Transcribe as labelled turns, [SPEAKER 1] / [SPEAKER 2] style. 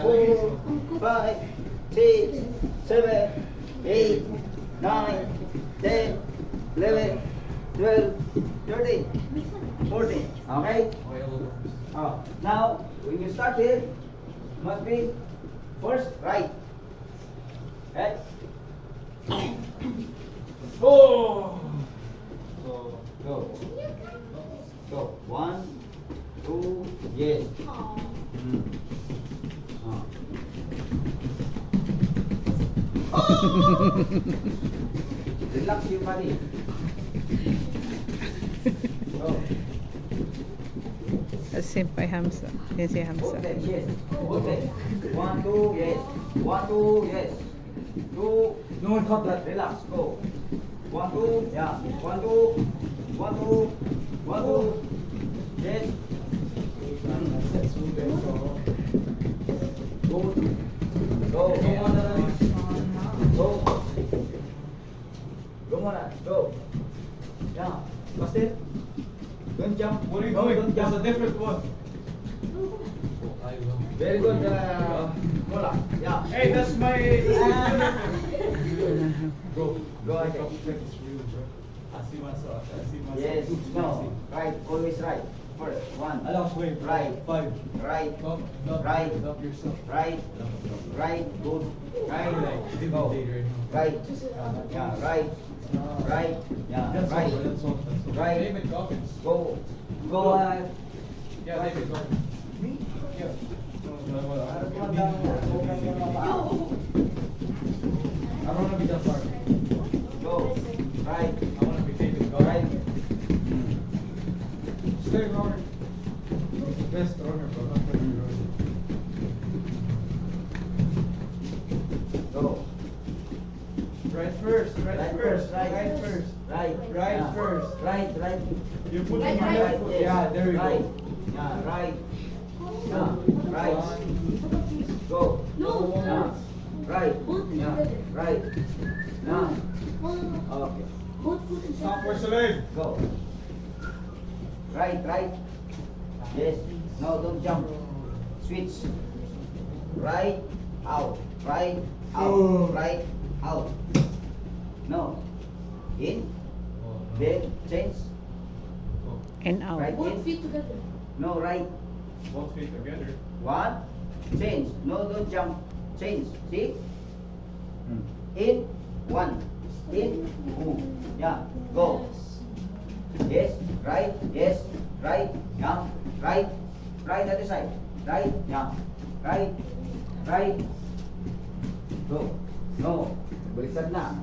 [SPEAKER 1] 4, 5, 6, 7, 8, 9, 10, 11, 12, 13, 14. Okay? Now, when you start here, must be first right. Okay?
[SPEAKER 2] Oh!
[SPEAKER 1] So, go. Go. 1, 2, yes. Mm. Relax your body. Go.
[SPEAKER 3] Same by Hamza. Yes, yeah, Hamza.
[SPEAKER 1] Okay, yes. Okay. 1, 2, yes. 1, 2, yes. 2, no, not that. Relax. Go. 1, 2, yeah. 1, 2, 1, 2, 1, 2, yes. Go. Go. Go on. Go. Go on. Go. Yeah. Faster. Don't jump.
[SPEAKER 2] What are you
[SPEAKER 1] No,
[SPEAKER 2] doing?
[SPEAKER 1] don't
[SPEAKER 2] That's a
[SPEAKER 1] jump.
[SPEAKER 2] different one.
[SPEAKER 1] Very good, Mola. Yeah.
[SPEAKER 2] Hey, that's my. Bro,
[SPEAKER 1] Go ahead.
[SPEAKER 2] it's real, bro. I see myself.
[SPEAKER 1] Yes. No. Right. Always right. First. 1.
[SPEAKER 2] Allow swing.
[SPEAKER 1] Right.
[SPEAKER 2] 5.
[SPEAKER 1] Right.
[SPEAKER 2] Dump
[SPEAKER 1] Right.
[SPEAKER 2] yourself.
[SPEAKER 1] Right. Right. Good. Right.
[SPEAKER 2] Like,
[SPEAKER 1] Go. Right. Yeah. Right. Right. Yeah.
[SPEAKER 2] That's
[SPEAKER 1] Right.
[SPEAKER 2] all. That's all.
[SPEAKER 1] Right.
[SPEAKER 2] David Goggins.
[SPEAKER 1] Go. Go.
[SPEAKER 2] Yeah, David Goggins.
[SPEAKER 1] Me?
[SPEAKER 2] Yeah.
[SPEAKER 1] I don't want to be that far. Go. Right.
[SPEAKER 2] I want to be David
[SPEAKER 1] Right.
[SPEAKER 2] Goggins. Stay runner. Best runner, bro. Not best runner.
[SPEAKER 1] Go.
[SPEAKER 2] Right first.
[SPEAKER 1] Right first. Right.
[SPEAKER 2] Right first.
[SPEAKER 1] Right.
[SPEAKER 2] Right
[SPEAKER 1] Yeah.
[SPEAKER 2] first.
[SPEAKER 1] Right. Right.
[SPEAKER 2] You put
[SPEAKER 4] Right,
[SPEAKER 2] in my
[SPEAKER 4] right.
[SPEAKER 2] left foot.
[SPEAKER 1] Yes.
[SPEAKER 2] Yeah, there we
[SPEAKER 1] Right.
[SPEAKER 2] go.
[SPEAKER 1] Yeah. Right. Yeah. Right. Go.
[SPEAKER 4] No.
[SPEAKER 1] Yeah. Right.
[SPEAKER 4] Both
[SPEAKER 1] Yeah.
[SPEAKER 4] together.
[SPEAKER 1] Right. Yeah.
[SPEAKER 4] No.
[SPEAKER 1] Okay.
[SPEAKER 4] Both foot inside.
[SPEAKER 2] Stop whistling.
[SPEAKER 1] Go. Right. Right. Yes. No. Don't jump. Switch. Right. Out. Right. Out. Right. Out. No. In. Then change.
[SPEAKER 3] And out.
[SPEAKER 1] Right.
[SPEAKER 4] Both
[SPEAKER 1] In.
[SPEAKER 4] feet together.
[SPEAKER 1] No. Right.
[SPEAKER 2] Both feet together.
[SPEAKER 1] 1. Change. No. Don't jump. Change. See. In. 1. In. Move. Yeah. Go. Yes. Right. Yes. Right. Yeah. Right. Right other side. Right. Yeah. Right. Right. Go. No. Baliktad na.